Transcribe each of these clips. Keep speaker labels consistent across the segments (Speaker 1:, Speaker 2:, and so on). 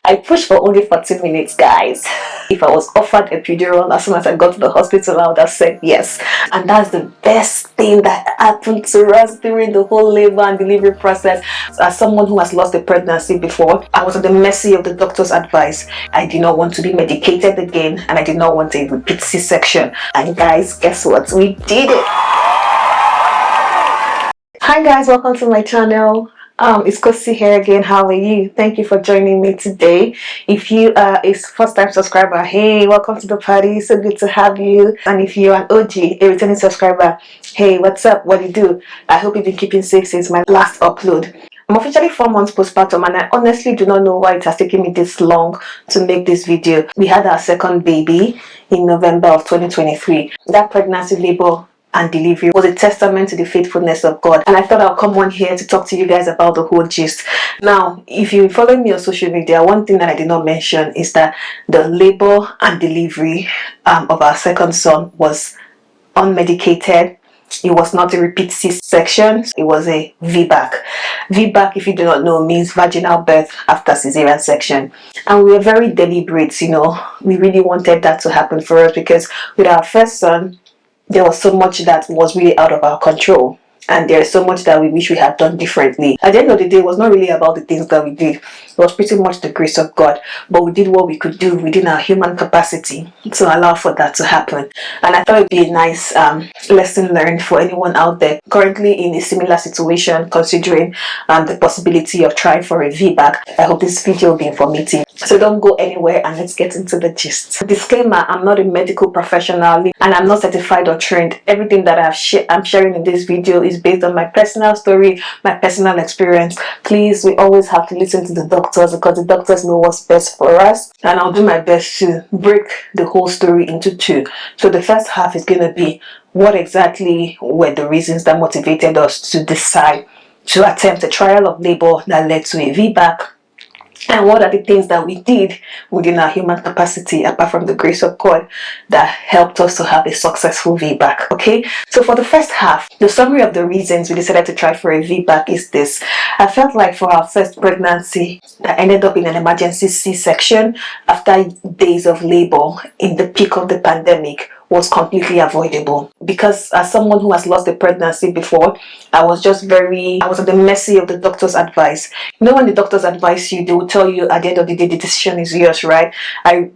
Speaker 1: I pushed for only 40 minutes, guys. If I was offered epidural as soon as I got to the hospital, I would have said yes. And that's the best thing that happened to us during the whole labor and delivery process. As someone who has lost a pregnancy before, I was at the mercy of the doctor's advice. I did not want to be medicated again, and I did not want a repeat C-section. And guys, guess what? We did it. Hi guys, welcome to my channel. It's Kosi here again. How are you? Thank you for joining me today. If you are a first-time subscriber, hey, welcome to the party. So good to have you. And if you're an OG, a returning subscriber, hey, what's up? What do you do? I hope you've been keeping safe since my last upload. I'm officially 4 months postpartum, and I honestly do not know why it has taken me this long to make this video. We had our second baby in November of 2023. That pregnancy, labor and delivery was a testament to the faithfulness of God, and I thought I'll come on here to talk to you guys about the whole gist. Now, if you follow me on social media, one thing that I did not mention is that the labor and delivery of our second son was unmedicated. It was not a repeat C-section, it was a VBAC. VBAC, if you do not know, means vaginal birth after cesarean section. And we were very deliberate, you know. We really wanted that to happen for us because with our first son, there was so much that was really out of our control, and there's so much that we wish we had done differently. At the end of the day, it was not really about the things that we did. It was pretty much the grace of God, but we did what we could do within our human capacity to allow for that to happen. And I thought it'd be a nice lesson learned for anyone out there currently in a similar situation, considering the possibility of trying for a VBAC. I hope this video will be informative. So don't go anywhere and let's get into the gist. Disclaimer, I'm not a medical professional and I'm not certified or trained. Everything that I'm sharing in this video is based on my personal story, my personal experience. Please, we always have to listen to the doctors because the doctors know what's best for us. And I'll do my best to break the whole story into two. So the first half is going to be what exactly were the reasons that motivated us to decide to attempt a trial of labor that led to a VBAC. And what are the things that we did within our human capacity, apart from the grace of God, that helped us to have a successful VBAC, okay? So for the first half, the summary of the reasons we decided to try for a VBAC is this. I felt like for our first pregnancy, that ended up in an emergency C-section after days of labor in the peak of the pandemic, was completely avoidable. Because as someone who has lost a pregnancy before, I was at the mercy of the doctor's advice. You know, when the doctors advise you, they will tell you at the end of the day, the decision is yours, right?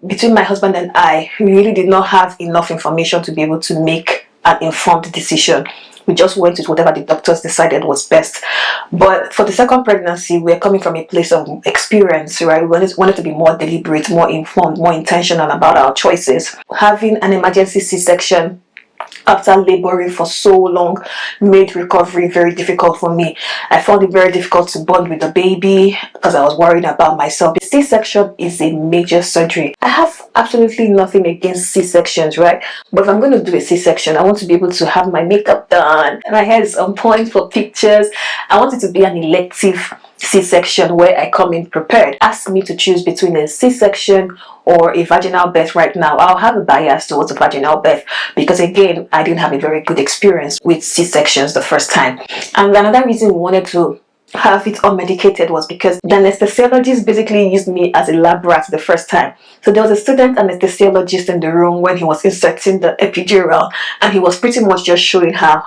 Speaker 1: Between my husband and I, we really did not have enough information to be able to make an informed decision. We just went with whatever the doctors decided was best. But for the second pregnancy, we're coming from a place of experience, right? We wanted to be more deliberate, more informed, more intentional about our choices. Having an emergency C-section after laboring for so long made recovery very difficult for me. I found it very difficult to bond with the baby because I was worried about myself. The C-section is a major surgery. I have absolutely nothing against C-sections, right? But if I'm going to do a C-section, I want to be able to have my makeup done, my hair is on point for pictures. I want it to be an elective C-section where I come in prepared. Ask me to choose between a C-section or a vaginal birth right now, I'll have a bias towards a vaginal birth because, again, I didn't have a very good experience with C-sections the first time. And another reason we wanted to have it unmedicated was because the anesthesiologist basically used me as a lab rat the first time. So there was a student anesthesiologist in the room when he was inserting the epidural, and he was pretty much just showing how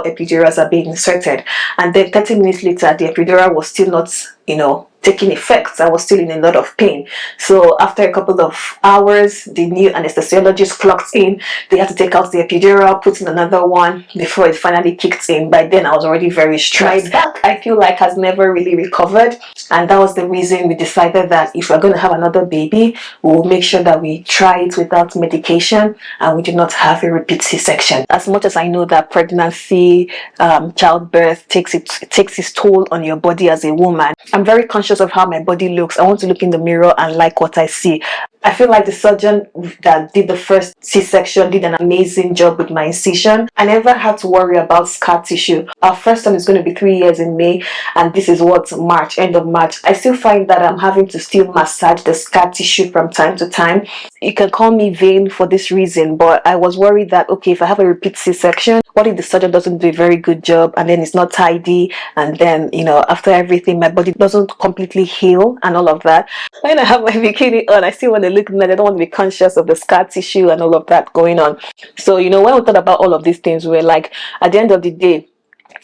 Speaker 1: epidurals are being inserted. And then 30 minutes later, the epidural was still not, you know, taking effect. I was still in a lot of pain. So after a couple of hours, the new anesthesiologist clocked in. They had to take out the epidural, put in another one before it finally kicked in. By then I was already very stressed. My back, I feel like, has never really recovered, and that was the reason we decided that if we're going to have another baby, we'll make sure that we try it without medication and we do not have a repeat C-section. As much as I know that pregnancy, childbirth takes its toll on your body as a woman, I'm very conscious of how my body looks. I want to look in the mirror and like what I see. I feel like the surgeon that did the first C-section did an amazing job with my incision. I never had to worry about scar tissue. Our first son is going to be 3 years in May, and this is what, March, end of March. I still find that I'm having to still massage the scar tissue from time to time. You can call me vain for this reason, but I was worried that, okay, if I have a repeat C-section, what if the surgeon doesn't do a very good job, and then it's not tidy, and then, you know, after everything my body doesn't completely heal and all of that. When I have my bikini on, I still want to look nice. I don't want to be conscious of the scar tissue and all of that going on. So, you know, when we thought about all of these things, we were like, at the end of the day,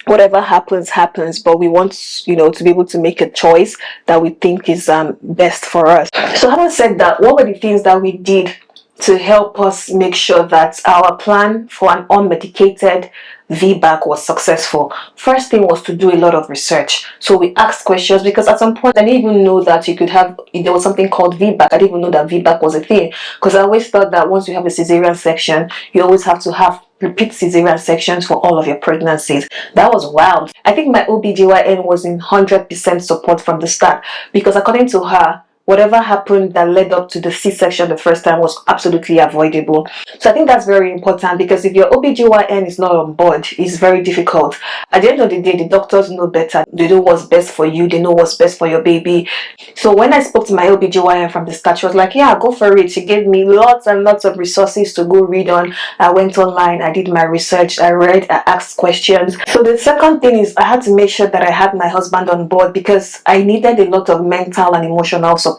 Speaker 1: whatever happens, but we want, you know, to be able to make a choice that we think is best for us. So having said that, what were the things that we did to help us make sure that our plan for an unmedicated VBAC was successful? First thing was to do a lot of research. So we asked questions, because at some point I didn't even know that you could have, there was something called VBAC. I didn't even know that VBAC was a thing, because I always thought that once you have a cesarean section, you always have to have repeat cesarean sections for all of your pregnancies. That was wild. I think my OBGYN was in 100% support from the start, because according to her, whatever happened that led up to the C-section the first time was absolutely avoidable. So I think that's very important, because if your OBGYN is not on board, it's very difficult. At the end of the day, the doctors know better. They know what's best for you. They know what's best for your baby. So when I spoke to my OBGYN from the start, she was like, yeah, go for it. She gave me lots and lots of resources to go read on. I went online, I did my research, I read, I asked questions. So the second thing is I had to make sure that I had my husband on board, because I needed a lot of mental and emotional support.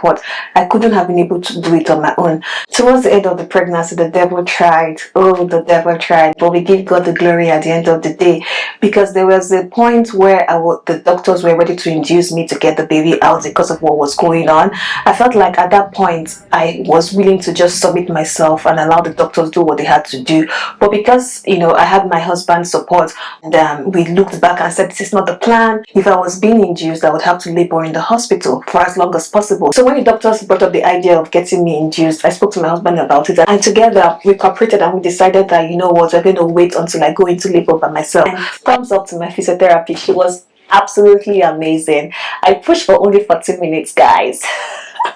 Speaker 1: I couldn't have been able to do it on my own. Towards the end of the pregnancy, the devil tried. Oh, the devil tried. But we give God the glory at the end of the day, because there was a point where the doctors were ready to induce me to get the baby out because of what was going on. I felt like at that point, I was willing to just submit myself and allow the doctors do what they had to do. But because, you know, I had my husband's support, and we looked back and said, this is not the plan. If I was being induced, I would have to labor in the hospital for as long as possible. So when the doctors brought up the idea of getting me induced, I spoke to my husband about it, and together we cooperated and we decided that, you know what, we're going to wait until I go into labor by myself. And thumbs up to my physiotherapy. She was absolutely amazing. I pushed for only 40 minutes, guys.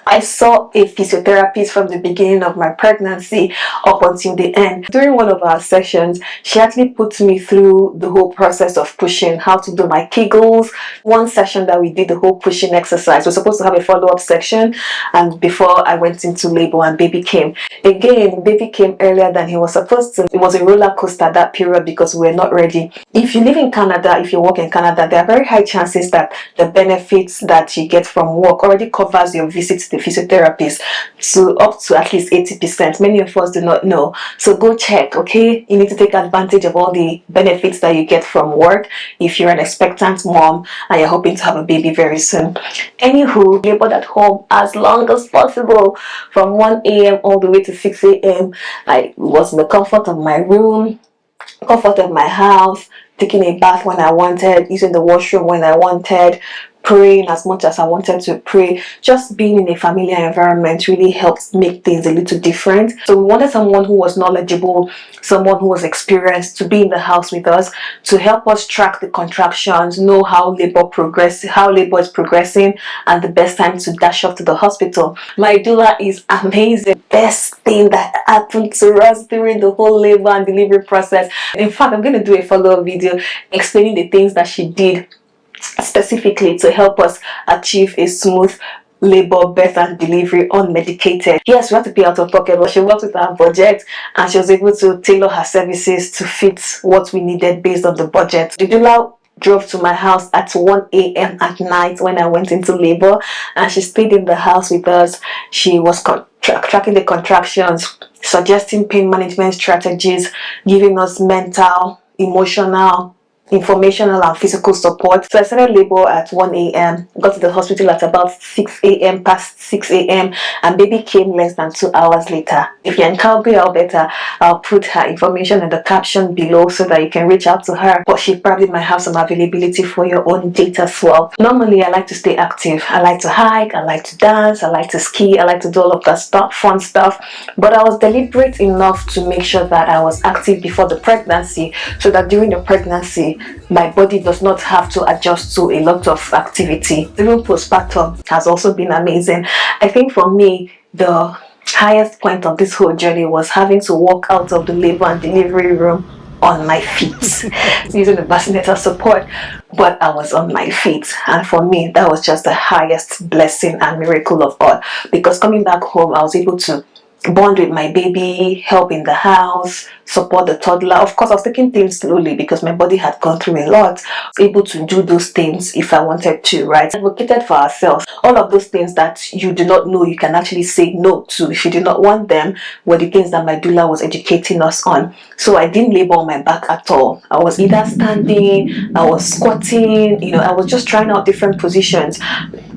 Speaker 1: I saw a physiotherapist from the beginning of my pregnancy up until the end. During one of our sessions, she actually put me through the whole process of pushing, how to do my Kegels. One session that we did the whole pushing exercise, we're supposed to have a follow-up section, and before I went into labor and baby came. Again, baby came earlier than he was supposed to. It was a roller coaster that period, because we were not ready. If you live in Canada, if you work in Canada, there are very high chances that the benefits that you get from work already covers your visit to the physiotherapist to up to at least 80%. Many of us do not know. So go check, okay? You need to take advantage of all the benefits that you get from work if you're an expectant mom and you're hoping to have a baby very soon. Anywho, labored at home as long as possible from 1 a.m. all the way to 6 a.m. I was in the comfort of my room, comfort of my house, taking a bath when I wanted, using the washroom when I wanted, praying as much as I wanted to pray. Just being in a familiar environment really helped make things a little different. So we wanted someone who was knowledgeable, someone who was experienced, to be in the house with us, to help us track the contractions, know how labor is progressing, and the best time to dash off to the hospital. My doula is amazing. Best thing that happened to us during the whole labor and delivery process. In fact, I'm going to do a follow-up video explaining the things that she did specifically to help us achieve a smooth labor, birth and delivery unmedicated. Yes, we had to pay out of pocket, but she worked with our budget and she was able to tailor her services to fit what we needed based on the budget. The doula drove to my house at 1 a.m. at night when I went into labor, and she stayed in the house with us. She was tracking the contractions, suggesting pain management strategies, giving us mental, emotional, informational and physical support. So I started labor at 1 a.m. got to the hospital at about 6 a.m. past 6 a.m. and baby came less than 2 hours later. If you're in Calgary, I'll put her information in the caption below so that you can reach out to her, but she probably might have some availability for your own date as well. Normally I like to stay active. I like to hike, I like to dance, I like to ski, I like to do all of that stuff, fun stuff, but I was deliberate enough to make sure that I was active before the pregnancy, so that during the pregnancy my body does not have to adjust to a lot of activity. Even postpartum has also been amazing. I think for me, the highest point of this whole journey was having to walk out of the labor and delivery room on my feet using the bassinet support, but I was on my feet. And for me, that was just the highest blessing and miracle of all, because coming back home, I was able to bond with my baby, help in the house, support the toddler. Of course, I was taking things slowly because my body had gone through a lot. I was able to do those things if I wanted to, right? Advocated for ourselves. All of those things that you do not know you can actually say no to if you do not want them were the things that my doula was educating us on. So I didn't labor on my back at all. I was either standing, I was squatting, I was just trying out different positions.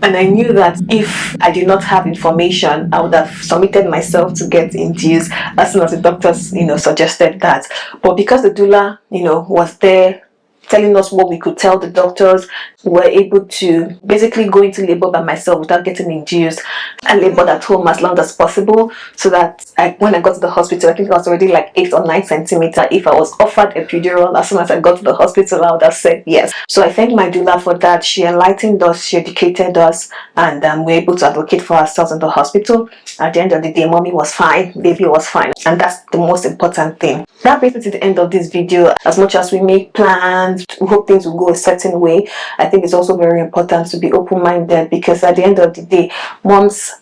Speaker 1: And I knew that if I did not have information, I would have submitted myself to get induced as soon as the doctors, suggested that. But because the doula, was there telling us what we could tell the doctors, we were able to basically go into labor by myself without getting induced. I labored at home as long as possible, so that when I got to the hospital, I think I was already like 8 or 9 centimeters. If I was offered a epidural as soon as I got to the hospital, I would have said yes. So I thank my doula for that. She enlightened us, she educated us, and we were able to advocate for ourselves in the hospital. At the end of the day, mommy was fine, baby was fine, and that's the most important thing. That brings me to the end of this video. As much as we make plans, we hope things will go a certain way, I think it's also very important to be open-minded, because at the end of the day, mom's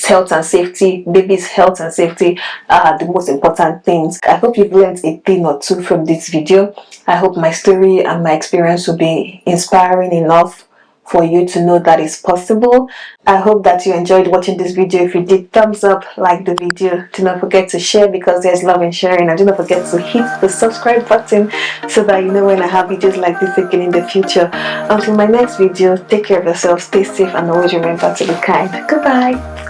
Speaker 1: health and safety, baby's health and safety are the most important things. I hope you've learned a thing or two from this video. I hope my story and my experience will be inspiring enough for you to know that it's possible. I hope that you enjoyed watching this video. If you did, thumbs up, like the video. Do not forget to share, because there's love in sharing. And do not forget to hit the subscribe button so that you know when I have videos like this again in the future. Until my next video, take care of yourself, stay safe, and always remember to be kind. Goodbye.